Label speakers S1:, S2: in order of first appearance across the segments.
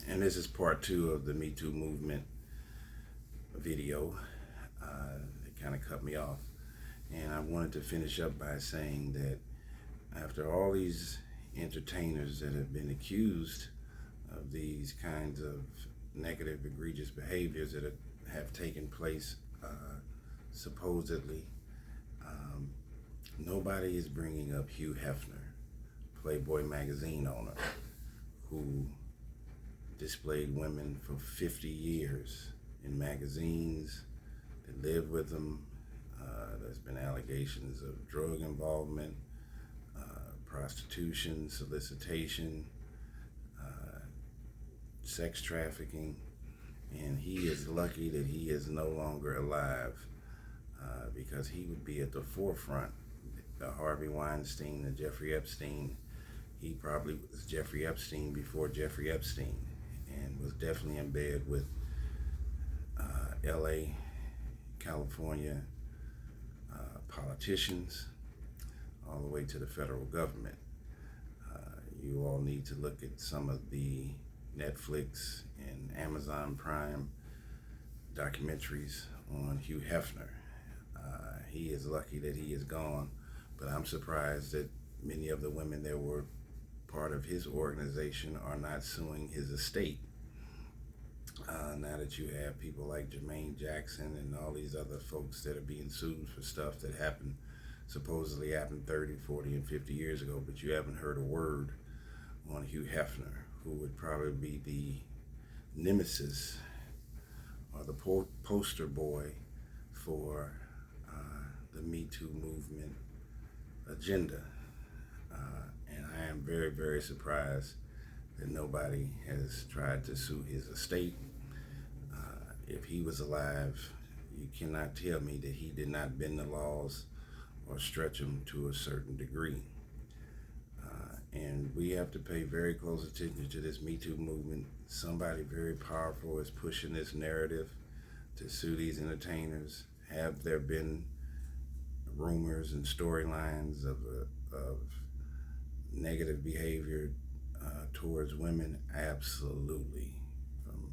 S1: And this is part two of the Me Too movement video. It kind of cut me off. And I wanted to finish up by saying that after all these entertainers that have been accused of these kinds of negative, egregious behaviors that have taken place supposedly, nobody is bringing up Hugh Hefner, Playboy magazine owner, who displayed women for 50 years in magazines, that lived with them. There's been allegations of drug involvement, prostitution, solicitation, sex trafficking, and he is lucky that he is no longer alive, because he would be at the forefront. The Harvey Weinstein, the Jeffrey Epstein, he probably was Jeffrey Epstein before Jeffrey Epstein, and was definitely in bed with LA, California politicians, all the way to the federal government. You all need to look at some of the Netflix and Amazon Prime documentaries on Hugh Hefner. He is lucky that he is gone, but I'm surprised that many of the women that were part of his organization are not suing his estate. Now that you have people like Jermaine Jackson and all these other folks that are being sued for stuff that supposedly happened 30, 40, and 50 years ago, but you haven't heard a word on Hugh Hefner, who would probably be the nemesis or the poster boy for the Me Too movement agenda. And I am very, very surprised that nobody has tried to sue his estate. If he was alive, you cannot tell me that he did not bend the laws or stretch them to a certain degree. And we have to pay very close attention to this Me Too movement. Somebody very powerful is pushing this narrative to sue these entertainers. Have there been rumors and storylines of negative behavior towards women? Absolutely. From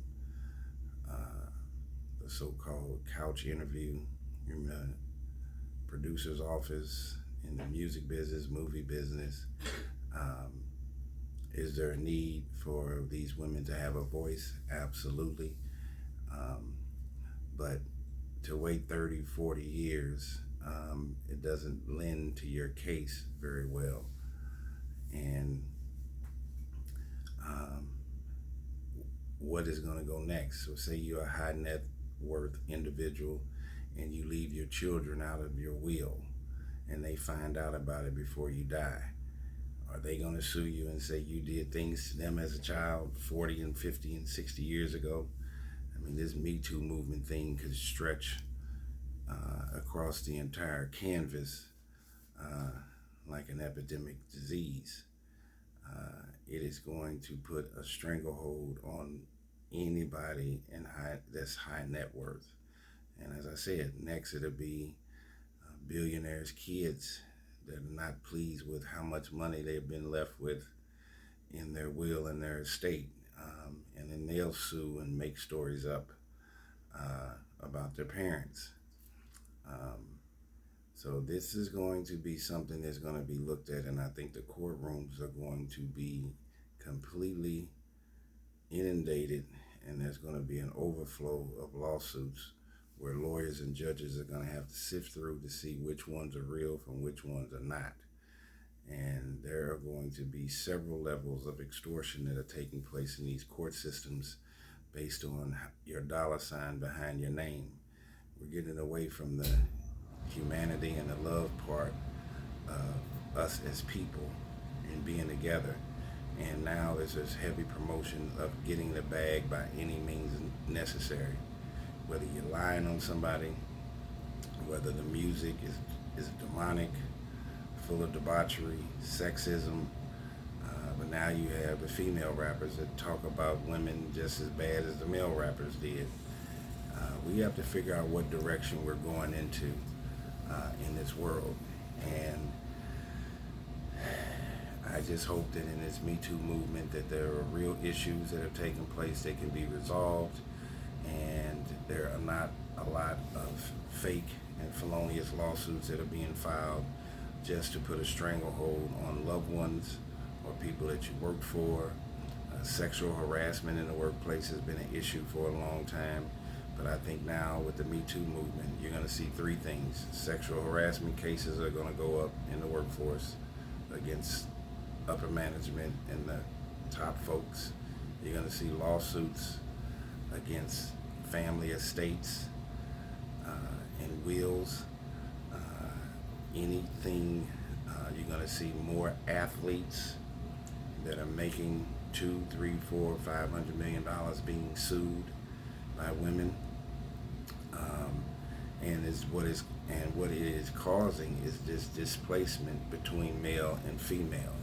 S1: the so-called couch interview in the producer's office, in the music business, movie business. Is there a need for these women to have a voice? Absolutely. But to wait 30, 40 years, it doesn't lend to your case very well. And what is going to go next? So say you're a high net worth individual and you leave your children out of your will and they find out about it before you die. Are they going to sue you and say you did things to them as a child 40 and 50 and 60 years ago? I mean, this Me Too movement thing could stretch across the entire canvas like an epidemic disease. It is going to put a stranglehold on anybody that's high net worth. And as I said, next it'll be billionaires' kids that are not pleased with how much money they've been left with in their will and their estate. And then they'll sue and make stories up about their parents. So this is going to be something that's going to be looked at, and I think the courtrooms are going to be completely inundated, and there's going to be an overflow of lawsuits where lawyers and judges are going to have to sift through to see which ones are real from which ones are not. And there are going to be several levels of extortion that are taking place in these court systems based on your dollar sign behind your name. We're getting away from the humanity and the love part of us as people and being together. And now there's this heavy promotion of getting the bag by any means necessary. Whether you're lying on somebody, whether the music is demonic, full of debauchery, sexism, but now you have the female rappers that talk about women just as bad as the male rappers did. We have to figure out what direction we're going into in this world. And I just hope that in this Me Too movement that there are real issues that have taken place that can be resolved, and there are not a lot of fake and felonious lawsuits that are being filed just to put a stranglehold on loved ones or people that you work for. Sexual harassment in the workplace has been an issue for a long time, but I think now with the Me Too movement, you're going to see three things. Sexual harassment cases are going to go up in the workforce against upper management and the top folks. You're going to see lawsuits against family estates and wills. Anything. You're going to see more athletes that are making $2, $3, $4, $500 million being sued by women, and what it is causing is this displacement between male and female,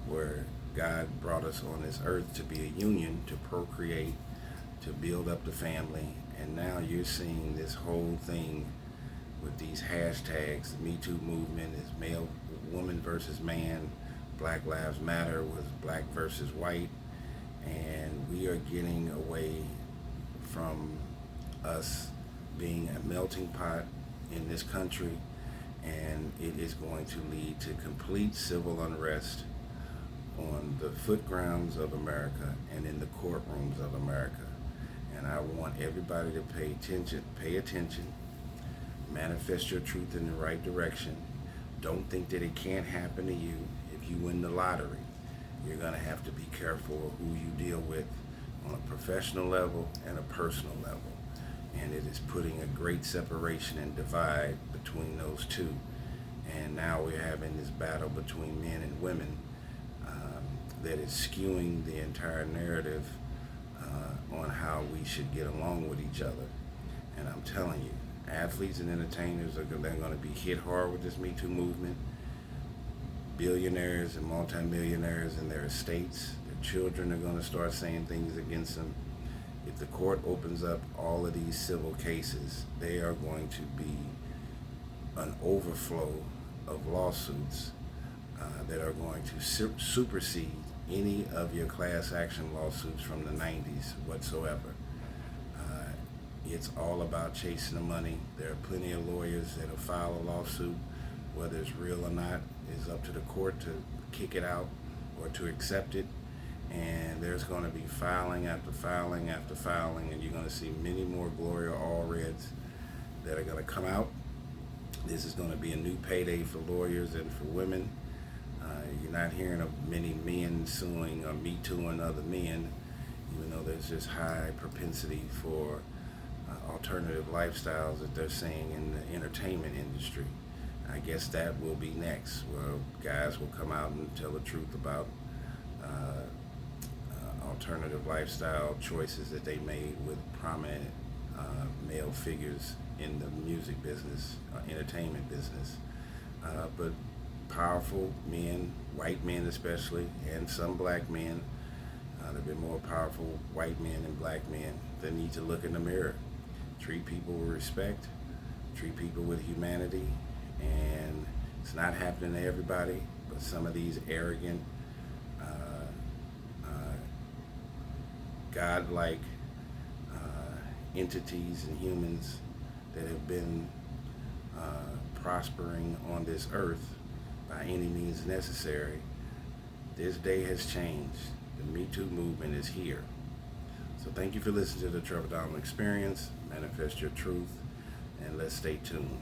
S1: where God brought us on this earth to be a union, to procreate, to build up the family, and now you're seeing this whole thing with these hashtags. The Me Too movement is male, woman versus man. Black Lives Matter was black versus white, and we are getting away from us being a melting pot in this country, and it is going to lead to complete civil unrest on the footgrounds of America and in the courtrooms of America. And I want everybody to pay attention, manifest your truth in the right direction. Don't think that it can't happen to you. If you win the lottery, you're going to have to be careful of who you deal with on a professional level and a personal level. And it is putting a great separation and divide between those two. And now we're having this battle between men and women that is skewing the entire narrative on how we should get along with each other. And I'm telling you, athletes and entertainers they're going to be hit hard with this Me Too movement. Billionaires and multimillionaires and their estates, their children are going to start saying things against them. If the court opens up all of these civil cases, they are going to be an overflow of lawsuits that are going to supersede any of your class action lawsuits from the 90s whatsoever. It's all about chasing the money. There are plenty of lawyers that'll file a lawsuit, whether it's real or not is up to the court to kick it out or to accept it. And there's going to be filing after filing after filing, and you're going to see many more Gloria Allreds that are going to come out. This is going to be a new payday for lawyers and for women. You're not hearing of many men suing or Me Tooing other men, even though there's just high propensity for alternative lifestyles that they're seeing in the entertainment industry. I guess that will be next, where guys will come out and tell the truth about alternative lifestyle choices that they made with prominent male figures in the music business, entertainment business. But powerful men, white men especially, and some black men, there have been more powerful white men and black men that need to look in the mirror, treat people with respect, treat people with humanity. And it's not happening to everybody, but some of these arrogant, godlike entities and humans that have been prospering on this earth by any means necessary, this day has changed. The Me Too movement is here. So thank you for listening to the Trevor Donald Experience. Manifest your truth, and let's stay tuned.